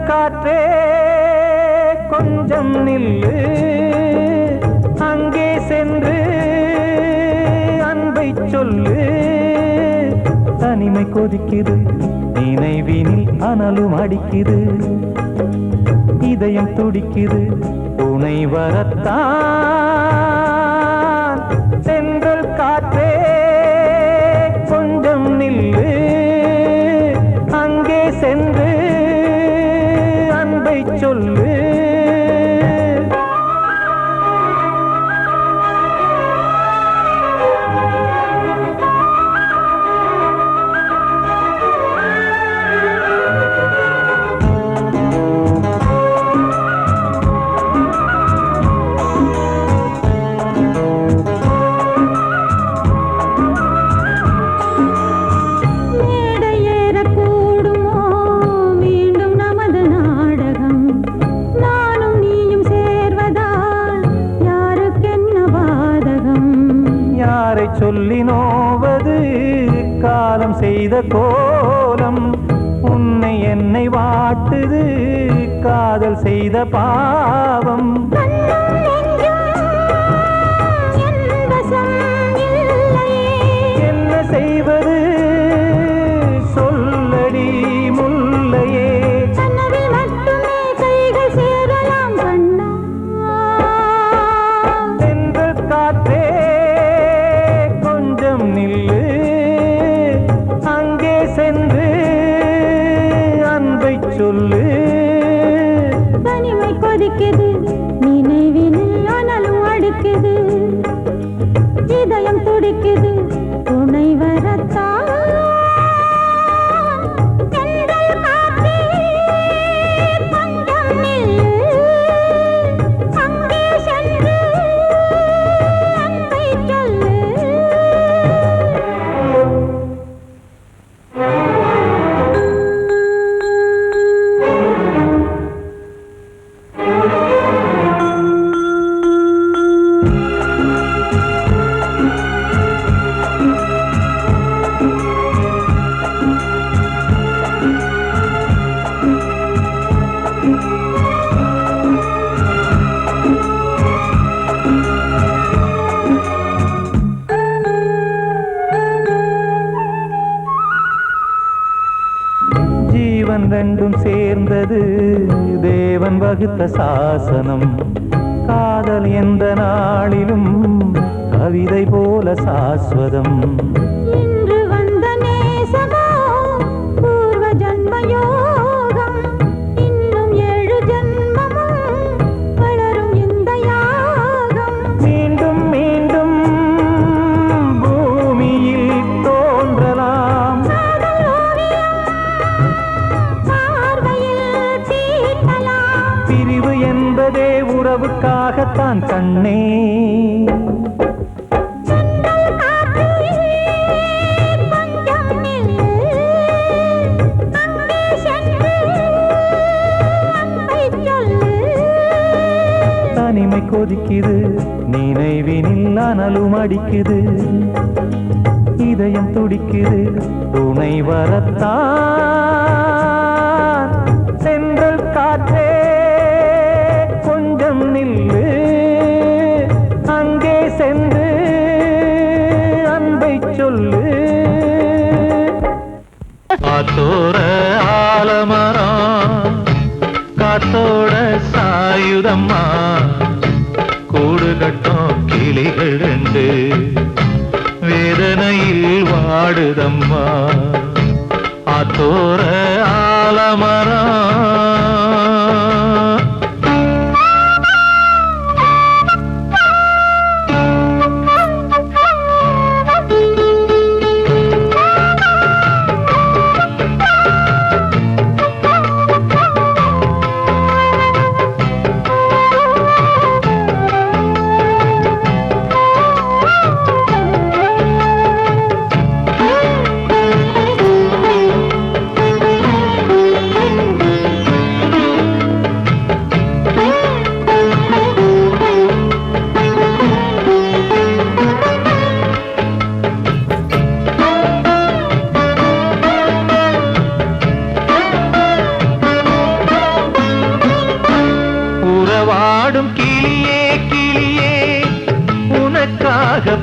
காற்றே கொஞ்சம் நில்லு, அங்கே சென்று அன்பை சொல்லு. தனிமை கொதிக்குது, நினைவினில் அனலும் அடிக்குது, இதயம் துடிக்குது துணை வரத்தான். சென்றல் காற்றே கொஞ்சம் நில்லு, அங்கே சென்று அன்பை சொல்லு. சொல்லி நோவது காலம் செய்த கோலம், உன்னை என்னை வாட்டுது காதல் செய்த பாவம். என்ன செய்வது சொல்லடி முல்லையே, சென்றல் காற்றே நில்லு, அங்கே சென்று அன்பை சொல்லு. தனிமை கொதிக்குது, நினைவினில் அனலும் அடிக்குது, இதயம் துடிக்குது துணை வரத்தான். ஜீவன் ரெண்டும் சேர்ந்தது தேவன் வகுத்த சாசனம். காதல் எந்த நாளிலும் கவிதை போல சாஸ்வதம். இன்று வந்த நேசமோ பூர்வ ஜன்ம யோகம், இன்னும் 7 ஜன்மமும் வளரும் இந்த யாகம். மீண்டும் மீண்டும் பூமியில் தோன்றலாம், பிரிவு என்பதே உறவுக்காகத்தான் கண்ணே. தனிமை கொதிக்குது, நினைவினில் அனலும் அடிக்குது, இதயம் துடிக்குது துணை வரத்தான். சென்றல் காற்றே கொஞ்சம் நில்லு, அங்கே சென்று அன்பை சொல்லு. காத்தோர ஆலமரம் காத்தோட சாயுதம்மா, கூடு கட்டும் கிளிகள் 2 வேதனையில் வாடுதம்மா. ஆத்தோர ஆலமரம்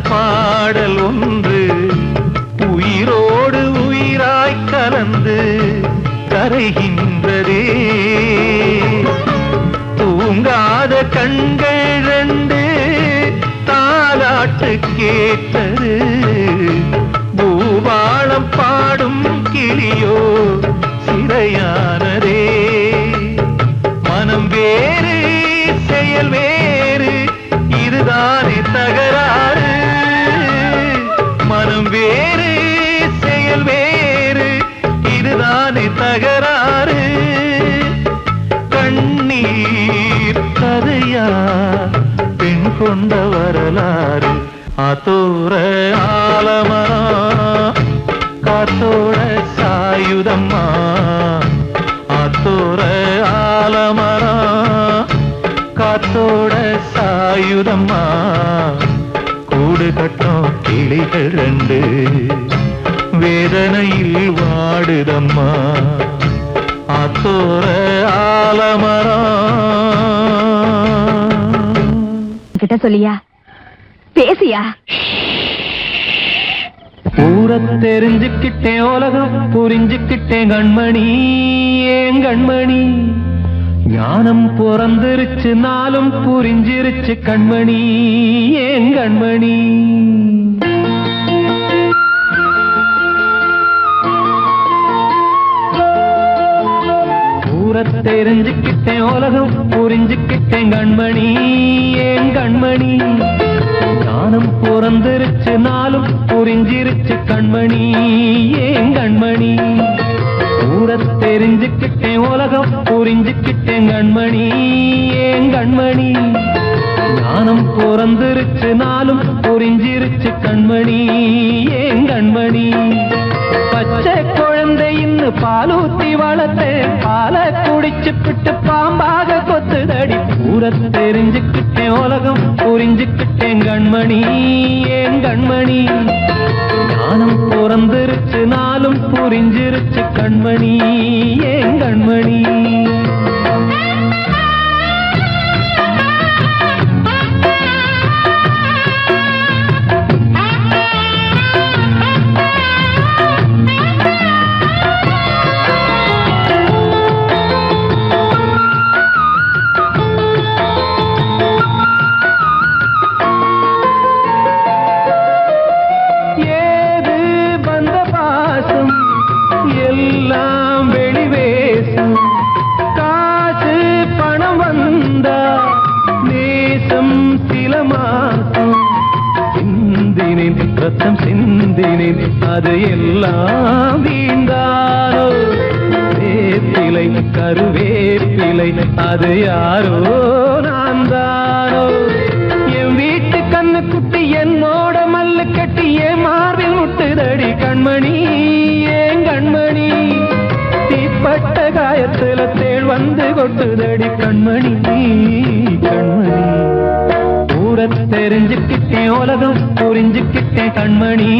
பாடல் ஒன்று உயிரோடு உயிராய் கலந்து கரைகின்றதே. தூங்காத கண்கள் ரெண்டு தாலாட்டு கேட்டது. பூபாளம் பாடும் கிளியோ சிறையானதே. மனம் வேறு செயல் வேறு இதுதானே தகராறு. மனம் வேறு செயல் வேறு இதுதானே தகராறு. கண்ணீர் கதையா பெண் கொண்ட வரலாறு. ஆத்தோர ஆலமரம் காத்தோட சாயுதம்மா. ஆத்தோர ஆலமரம் காத்தோட சாயுதம்மா. கூடு கட்டும் கிளிகள் ரெண்டு வேதனையில் வாடுதம்மா. ஆத்தோர ஆலமரம். கிட்ட சொல்லியா பேசியா? ஊரை தெரிஞ்சுக்கிட்டேன் உலகம் புரிஞ்சுக்கிட்டேன் கண்மணி ஏன் கண்மணி. ஞானம் பிறந்திருச்சு நாளும் புரிஞ்சிருச்சு கண்மணி ஏன் கண்மணி. ஊரை தெரிஞ்சுக்கிட்டேன் உலகம் புரிஞ்சுக்கிட்டேன் கண்மணி ஏன் கண்மணி. ஞானம் பிறந்திருச்சு நாளும் புரிஞ்சிருச்சு கண்மணி ஏன் கண்மணி. ஊரை தெரிஞ்சுக்கிட்டேன் உலகம் புரிஞ்சுக்கிட்டேன் கண்மணி ஏன் கண்மணி. ஞானம் பிறந்திருச்சு நாளும் புரிஞ்சிருச்சு கண்மணி ஏன் கண்மணி. பச்சை குழந்தை இன்னும் பாலூத்தி வளர்த்தேன் பாலை குடிச்சு பிட்டு பாம்பாக கொத்துதடி. ஊரை தெரிஞ்சுக்கிட்டேன் உலகம் புரிஞ்சுக்கிட்டேன் கண்மணி ஏன் கண்மணி. ஞானம் பிறந்திருச்சு நாளும் புரிஞ்சிருச்சு கண்மணி ஏன் கண்மணி. எல்லாம் வெளிவேசம் காசு பணம் வந்தா நேசம் சில மாசம். சிந்தினேன் ரத்தம் சிந்தினேன் அது எல்லாம் வீண்டாரோ. வேப்பிலை கருவேப்பிலை அது யாரோ நான் தானோ. என் வீட்டு கண்ணு குட்டி என்னோட மல்லு கட்டி என் மார்பில் முட்டுதடி கண்மணி ஏன் கண்மணி. தீப்பட்ட காயத்துல தேள் வந்து கொட்டுதடி கண்மணி கண்மணி. ஊரை தெரிஞ்சுக்கிட்டேன் உலகம் புரிஞ்சுக்கிட்டேன் கண்மணி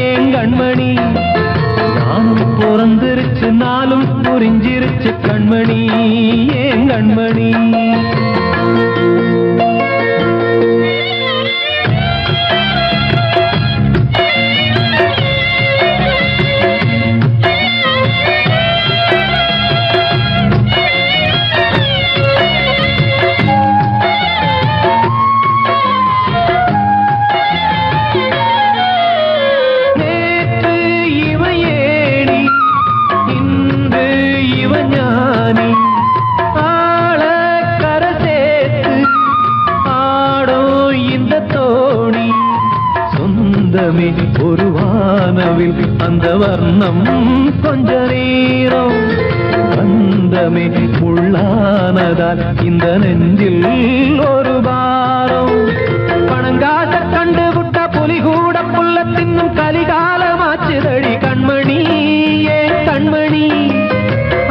ஏன் கண்மணி. ஞானம் பிறந்திருச்சு நாளும் புரிஞ்சிருச்சு கண்மணி ஏன் கண்மணி. ஒரு வானவில் அந்த வர்ணம் கொஞ்ச நேரம் பந்தமே உள்ளானதால் இந்த நெஞ்சில் ஒரு பாரம். பணங்காட்ட கண்டு விட்ட புலி கூட புல்ல தின்னும் கலிகாலமாச்சுதடி கண்மணி ஏன் கண்மணி.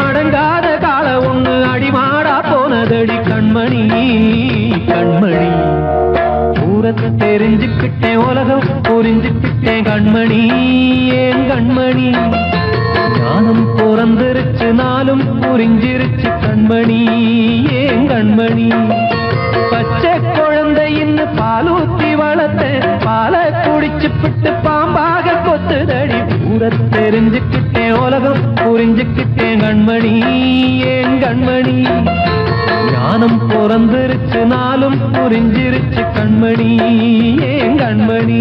அடங்காத கால ஒண்ணு அடிமாடா போனதடி கண்மணி கண்மணி. ஊரை தெரிஞ்சுக்கிட்டேன் உலகம் புரிஞ்சுக்கிட்டேன் கண்மணி ஏன் கண்மணி. ஞானம் பிறந்திருச்சு நாளும் புரிஞ்சிருச்சு கண்மணி ஏன் கண்மணி. பச்சை குழந்தை இன்னும் பாலூத்தி வளர்த்தேன் பாலை தெரிஞ்சுக்கிட்டேன் உலகம் புரிஞ்சுக்கிட்டேன் கண்மணி ஏன் கண்மணி ஞானம் பிறந்திருச்சு நாளும் புரிஞ்சிருச்சு கண்மணி ஏன் கண்மணி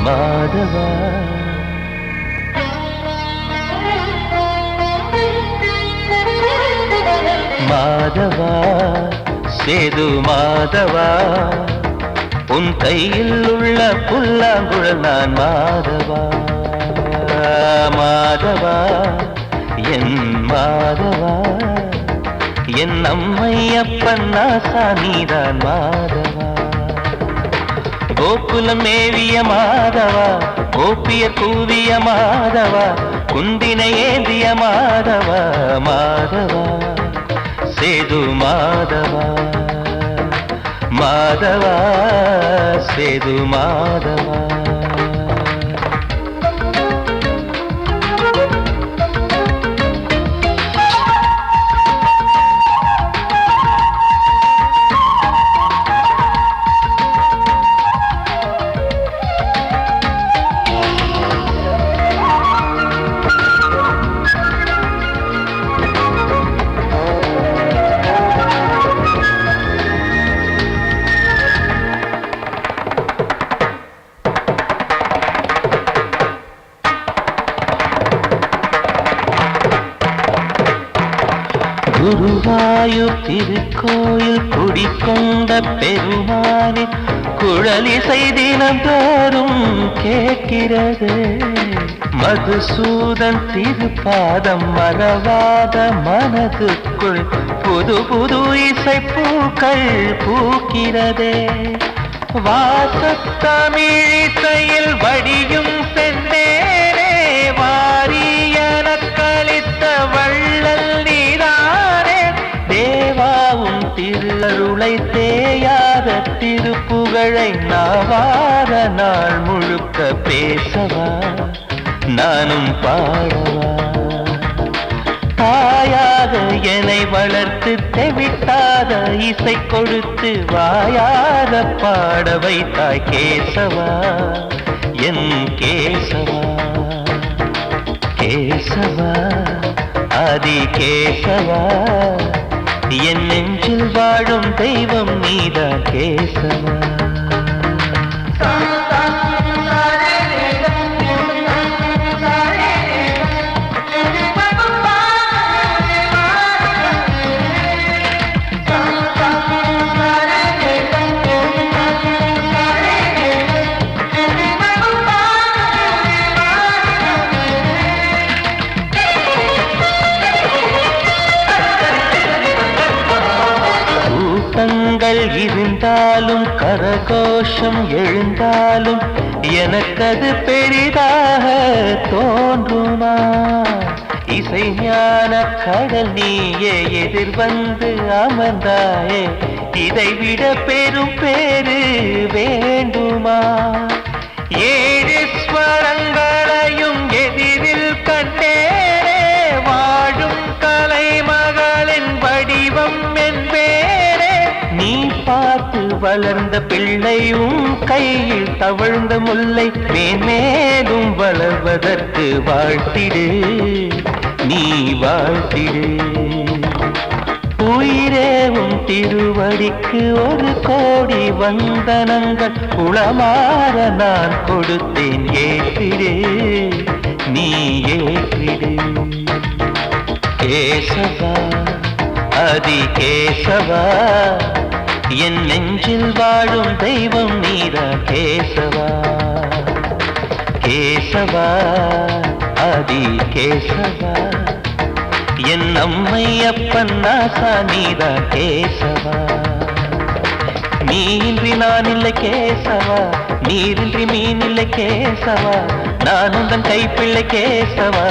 மாதவா மாதவா சேது மாதவா உன் கையில் உள்ள புல்லாங்குழல் நான் மாதவா மாதவா என் மாதவா என் அம்மையப்பன் நாசானிதான் மாதவா கோகுலம் மேவிய மாதவா கோப்பிய கூவிய மாதவா குந்தினை ஏந்திய மாதவா மாதவா சேது மாதவா மாதவா சேது மாதவா குருவாயூர் திருக்கோயில் குடிக்கொண்ட பெருமானே குழலிசை தினந்தோறும் கேட்கிறது மதுசூதன் திருப்பாதம் மறவாத மனதுக்குள் புது புது இசைப்பூக்கள் பூக்கிறதே வாசத்தமிழிசையில் வடியும் செந்தேனே வாரியன கழித்த வள்ளல் நீதானே தேவாவும் திருஅருளை தேயாத திருப்புகழை நாவார நாள் முழுக்க பேசவா நானும் பாடவா தாயாக என்னை வளர்த்து தெவிட்டாத இசை கொடுத்து வாயார பாட வைத்தாய் கேசவா என் கேசவா கேசவா ஆதி கேசவா என் நெஞ்சில் வாழும் தெய்வம் நீதான் கேசவா இருந்தாலும் கரகோஷம் எழுந்தாலும் எனக்கது பெரிதாக தோன்றுமா இசை ஞான கடல் நீயே எதிர்வந்து அமர்ந்தாயே இதைவிட பெரும் பேரு வேண்டுமா ஏழு ஸ்வரங்களையும் எதிரில் கண்டேனே வாழும் கலைமகளின் வடிவம் என்பேனே நீ பார்த்து வளர்ந்த பிள்ளையும் கையில் தவழ்ந்த முல்லை மேன்மேலும் வளர்வதற்கு வாழ்த்திடு நீ வாழ்த்திடு உயிரேவும் திருவடிக்கு ஒரு கோடி வந்தனங்கள் உளமாற நான் கொடுத்தேன் ஏற்றிடு நீ ஏற்றிடு கேசவா ஆதி கேசவா என் நெஞ்சில் வாழும் தெய்வம் நீதான் கேசவா கேசவா ஆதி கேசவா என் அம்மையப்பன் நாசா நீதான் கேசவா நீயின்றி நான் இல்லை கேசவா நீரின்றி மீன் இல்லை கேசவா நான் உந்தன் கைப்பிள்ளை கேசவா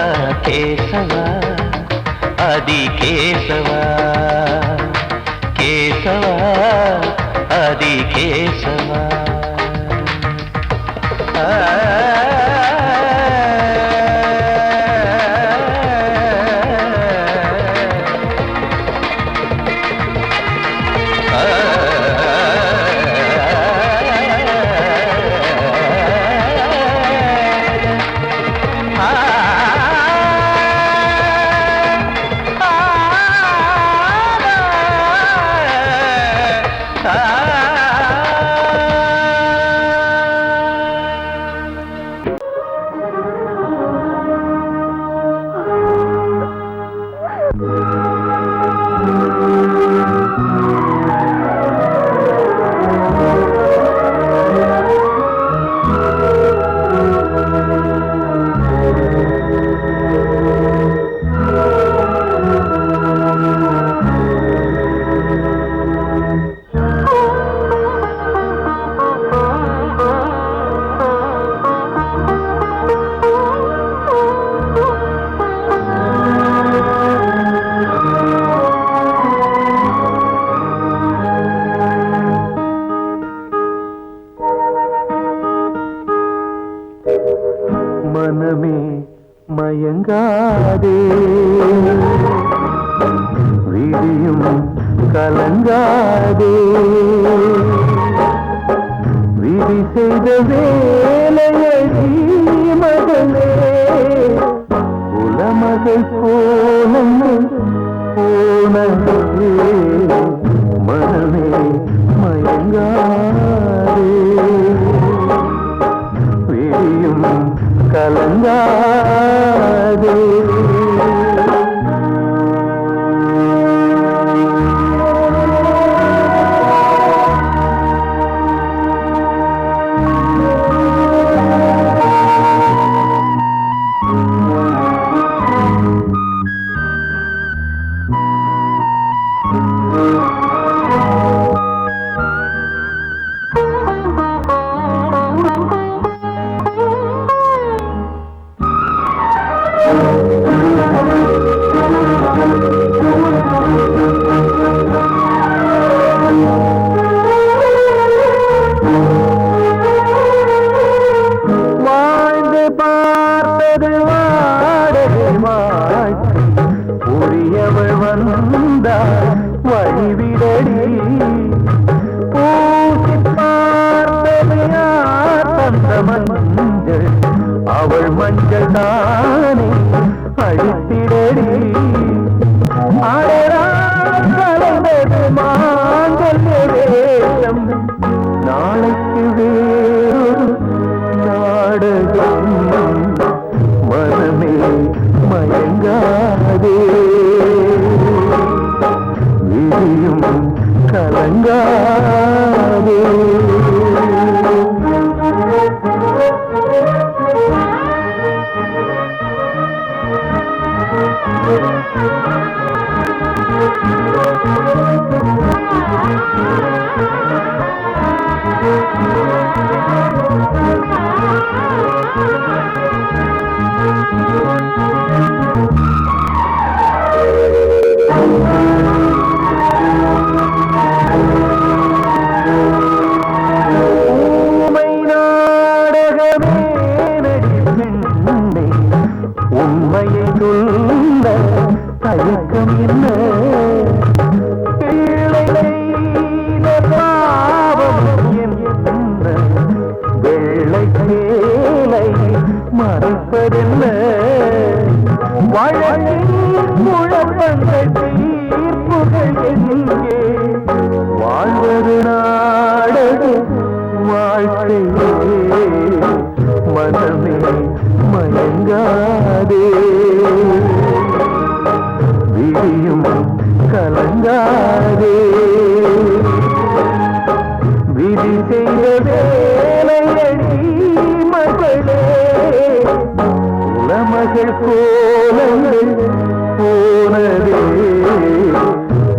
கேசவா ஆதி கேசவா கேசவா ஆதி கேசவா மனமே மயங்காதே விழியும் கலங்காதே விதி செய்த வேலையடி மகளே உலமகள் போனங்கள் போனே மனமே மயங்காதே விழியும் கலங்காதே அவள் மஞ்சள் தானே அழித்திடடி கலந்தது மாங்கல்ய வேஷம் நாளைக்கு வேறொரு நாடகம் மனமே மயங்காதே விழியும் கலங்காதே உண்மையை சொல்ல தயக்கம் என்ன பாவம் என்ன வெள்ளை சேலை மறைப்பதென்ன வழக்கில் குழப்பங்கள் தீர்ப்புகள் எங்கே வாழ்வது நாடக வாழ்க்கையே மனமே மயங்காதே விழியும் கலங்காதே விதி செய்த வேலையடி மகளே உலமகள் கோலங்கள் போனதே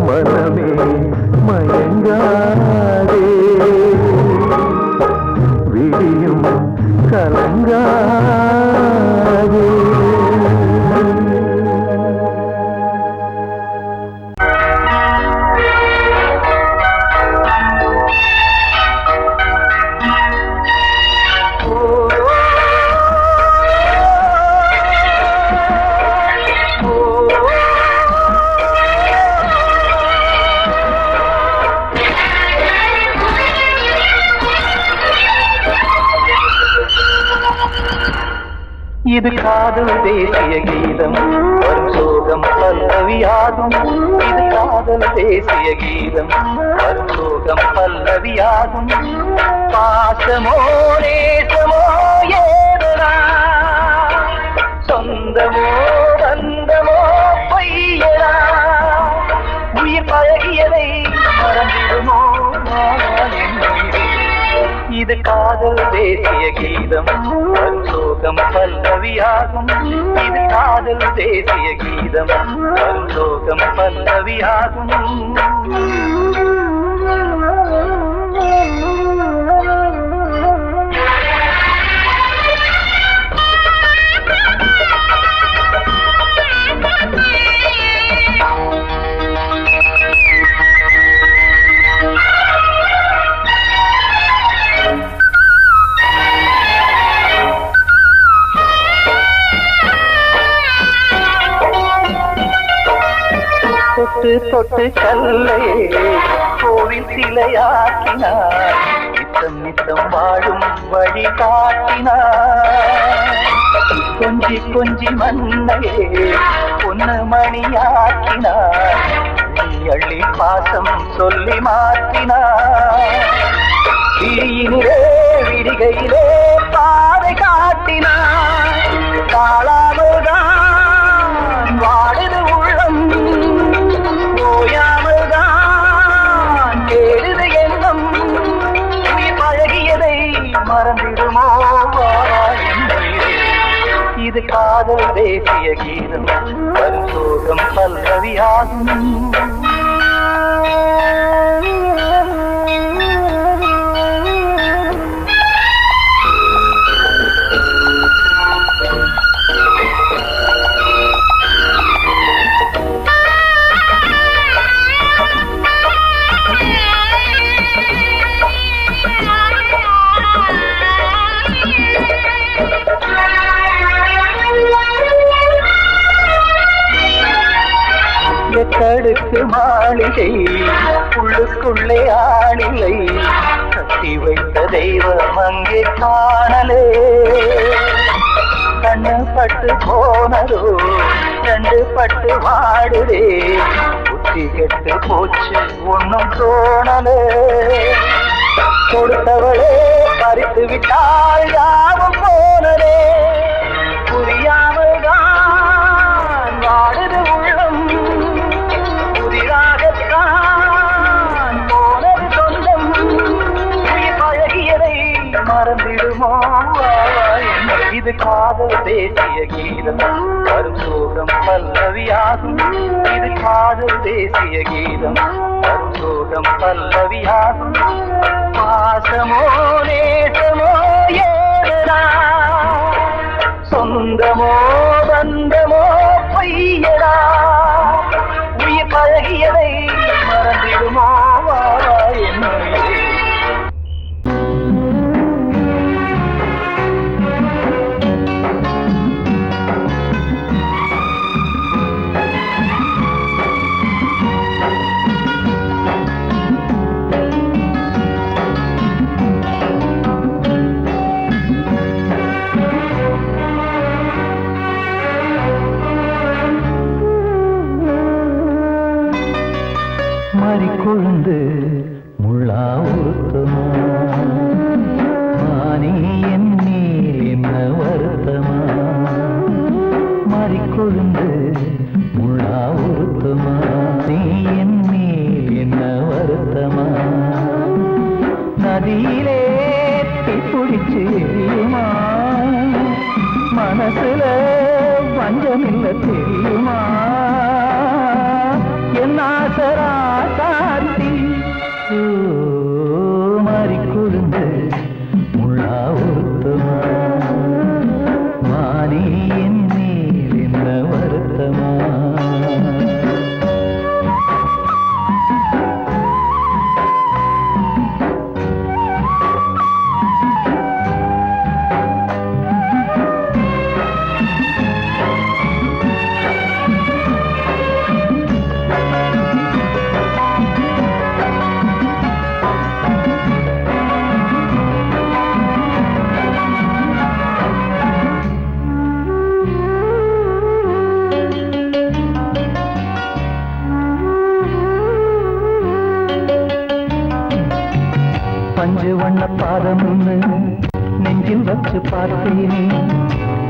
மனமே மயங்காதே விழியும் கலங்காதே இது காதல் தேசிய கீதம் வரும் சோகம் பல்லவியாகும் இது காதல் தேசிய கீதம் வரும் சோகம் பல்லவியாகும் பாசமோ நேசமோ ஏதனா சொந்தமோ பந்தமோ பொய்யடா உயிர் பழகியதை மறந்திடுமோ இது காதல் தேசிய கீதம் வரும் சோகம் பல்லவியாகும் இது காதல் தேசிய கீதம் வரும் சோகம் பல்லவியாகும் தொட்டு கல்லையே கோவில் சிலையாக்கினார் நித்தம் நித்தம் வாழும் வழி காட்டினார் கொஞ்சி கொஞ்சி மண்ணையே பொன்னு மணியாக்கினார் அள்ளி அள்ளி பாசம் சொல்லி மாற்றினார் விழியினிலே விடிகையிலே பாதை காட்டினார் காளாமல்தான் வாடுது உள்ளம் ஓயாமல்தான் கேடுது எண்ணம் உயிர் பழகியதை மறந்திடுமோ இது காதல் தேசிய கீதம் வரும் சோகம் பல்லவியாகும் எத்தடுக்கு மாளிகை உள்ளுக்குள்ளே ஆளிலை கட்டி வைத்த தெய்வம் அங்கே காணலே கண்ணு பட்டு போனதோ ரெண்டு பட்டு வாடுதே புத்தி கெட்டு போச்சு ஒன்னும் தோணலே கொடுத்தவளே பறித்து விட்டால் யாவும் போனதே புரியாமல் தான் வாடுது உள்ளம் புதிராகத்தான் போனது சொந்தம் உயிர் பழகியதை மறந்திடுமோ இது காதல் தேசிய கீதம் வரும் சோகம் பல்லவியாகும் இது காதல் தேசிய கீதம் வரும் சோகம் பல்லவியாகும் பாசமோ நேசமோ ஏதனா சொந்தமோ பந்தமோ பொய்யடா உயிர் பழகியதை மறந்திடுமோ என்னுடைய கொழுந்து முள்ளா உருத்தமா மானே என் மேல் என்ன வருத்தமா மாறிக்கொழுந்து முள்ளா உருத்தமா நீ என் மேல் என்ன வருத்தமா நதியிலே பிடிச்சு எரியுமா மனசுல வஞ்சமில்ல தெரியுமா என் ஆசரா காட்டி மாறிக்கொழுந்து முள்ளா உருத்தமா மானே என் மேல் என்ன வருத்தமா பஞ்சு வண்ண பாதம் நெஞ்சில் வச்சு பார்த்தேனே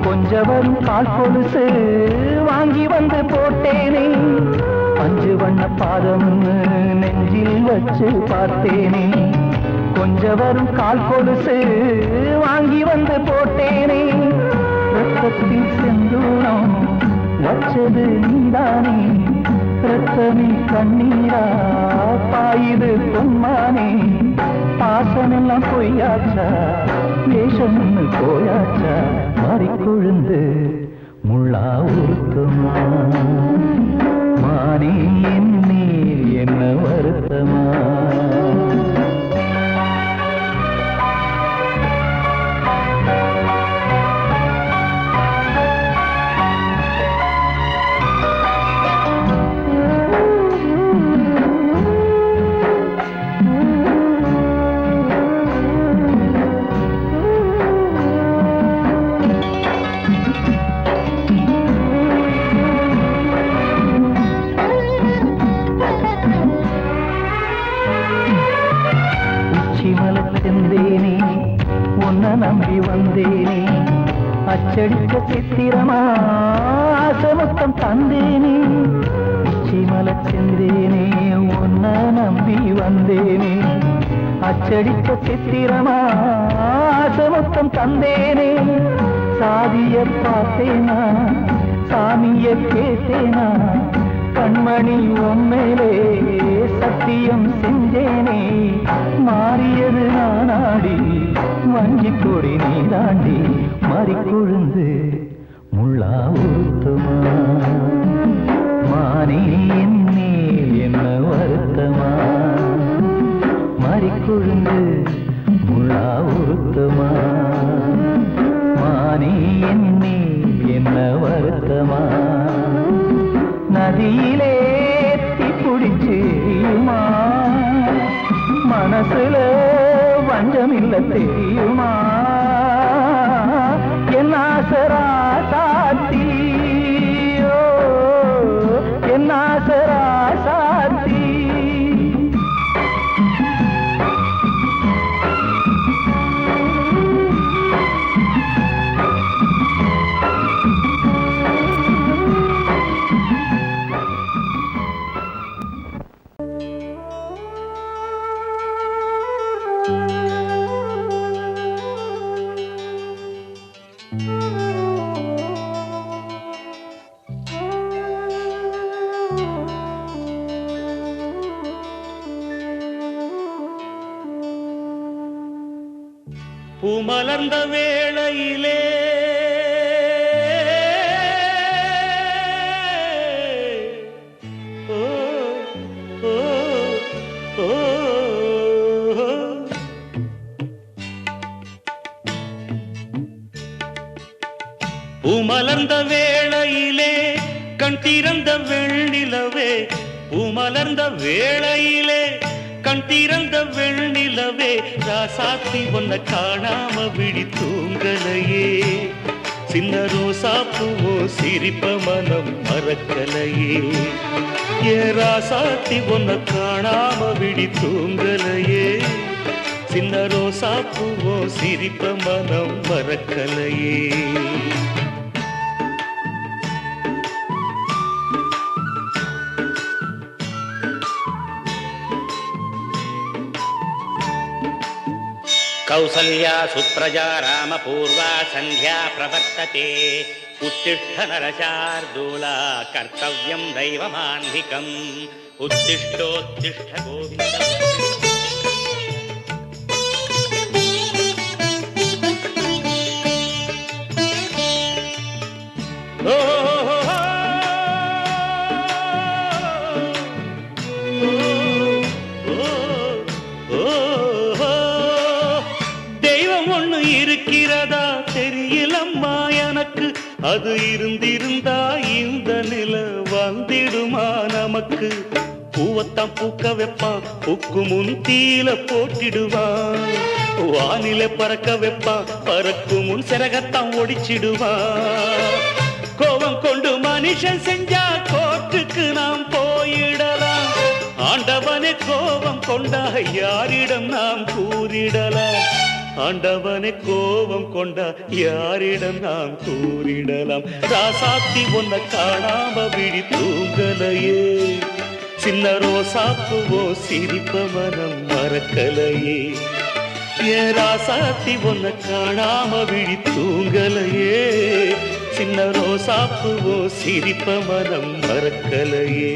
கொஞ்சம் வரும் கால் கொலுசு வாங்கி வந்து போட்டேனே பஞ்சு வண்ண பாதம் நெஞ்சில் வச்சு பார்த்தேனே கொஞ்சம் வரும் கால் கொலுசு வாங்கி வந்து போட்டேனே ரத்தத்தில் செந்தூரம் வச்சது நீதானே ரத்தமே கண்ணீரா பாயுது பொம்மானே பாசமெல்லாம் பொய்யாச்சா வேஷம்னு போயாச்சா மாறிக்கொழுந்து முள்ளா உருத்தமா மானே என் மேல் என்ன வருத்தமா அச்சடித்த சித்திரமா ஆசமுத்தம் தந்தேனே சிமல செந்தேனே உன்ன நம்பி வந்தேனே அச்சடித்த சித்திரமா ஆசமுத்தம் தந்தேனே சாதிய பார்த்தேனா சாமிய கேட்டேனா கண்மணி உம்மேலே சத்தியம் செஞ்சேனே மாறியது நானாடி வஞ்சி கொடி நீதாண்டி மறிக்கொழுந்து முள்ளா உருத்தமா மானே மேல் என்ன வருத்தமா மறிக்கொழுந்து முள்ளா உருத்தமா மானே மேல் என்ன வருத்தமா நதியிலே தீப்பிடிச்சுமா மனசுல வஞ்சமில்ல தெரியுமா என்ன ஆசரா சாத்தி என்ன ஆசரா சாத்தி பூமலர்ந்த வேளையிலே ஓ ஓ ஓ பூமலர்ந்த வேளையிலே கண் திறந்த வெண்ணிலவே பூமலர்ந்த வேளையிலே கண் திறந்த வெண்ணிலவே ராசாத்தி ஒன்ன காணாம விழி தூங்கலையே சின்ன ரோசா பூவோ சிரிப்ப மனம் மறக்கலையே ஏ ராசாத்தி ஒன்ன காணாம விழி தூங்கலையே சின்ன ரோசா பூவோ சிரிப்ப மனம் மறக்கலையே कौसल्या सुप्रजा रामपूर्वा संध्या प्रवर्तते उत्तिष्ठ नरशार्दूला कर्तव्यं दैवमान्धिकम् उत्तिष्ठोत्तिष्ठ गोविन्द இருக்கிறதா தெரியலம்மா எனக்கு அது இருந்திருந்தா இந்த நில வந்திடுமா நமக்கு பூவத்தான் பூக்க வைப்பான் பூக்கு முன் தீல போட்டிடுவான் வானில பறக்க வைப்பான் பறக்கும் முன் சிறகத்தான் ஒடிச்சிடுவான் கோபம் கொண்டு மனுஷன் செஞ்சா கோர்ட்டுக்கு நாம் போயிடலாம் ஆண்டவனே கோபம் கொண்டா யாரிடம் நாம் கூறிடலாம் ஆண்டவனை கோபம் கொண்டா யாரிடம் நாம் கூறிடலாம் ராசாத்தி ஒன்ன காணாம விழி தூங்கலையே சின்ன ரோசாப்புவோ சிரிப்ப மனம் மறக்கலையே ஏ ராசாத்தி ஒன்ன காணாம விழி தூங்கலையே சின்ன ரோசாப்புவோ சிரிப்ப மனம் மறக்கலையே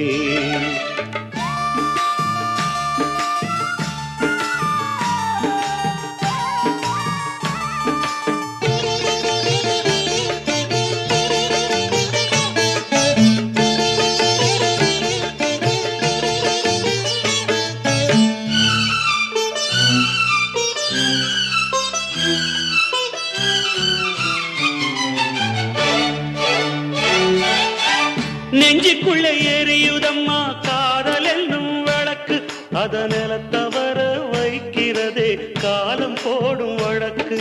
நெஞ்சுக்குள்ளே எரியுதம்மா காதல் என்னும் வழக்கு அத நிலத்தவர வைக்கிறதே காலம் போடும் வழக்கு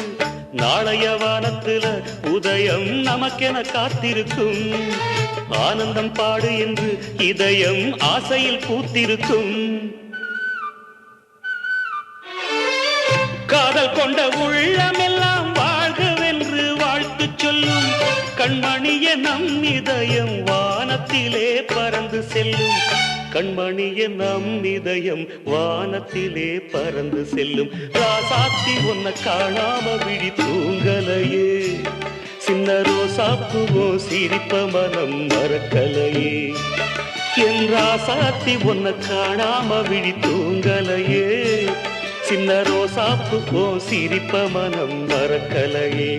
நாளைய வானத்துல உதயம் நமக்கென காத்திருக்கும் ஆனந்தம் பாடு என்று இதயம் ஆசையில் பூத்திருக்கும் காதல் கொண்ட உள்ளமெல்லாம் வாழ்கவென்று வாழ்த்து சொல்லும் கண்மணிய நம் இதயம் வானத்திலே பறந்து செல்லும் கண்மணிய நம் இதயம் வானத்திலே பறந்து செல்லும் ராசாத்தி உன்னை காணாம விழி தூங்கலையே சின்ன ரோசாப்புவோ சிரிப்ப மனம் மறக்கலையே என் ராசாத்தி உன்னை காணாம விழி தூங்கலையே சின்ன ரோசாப்புவோ சிரிப்ப மனம் மறக்கலையே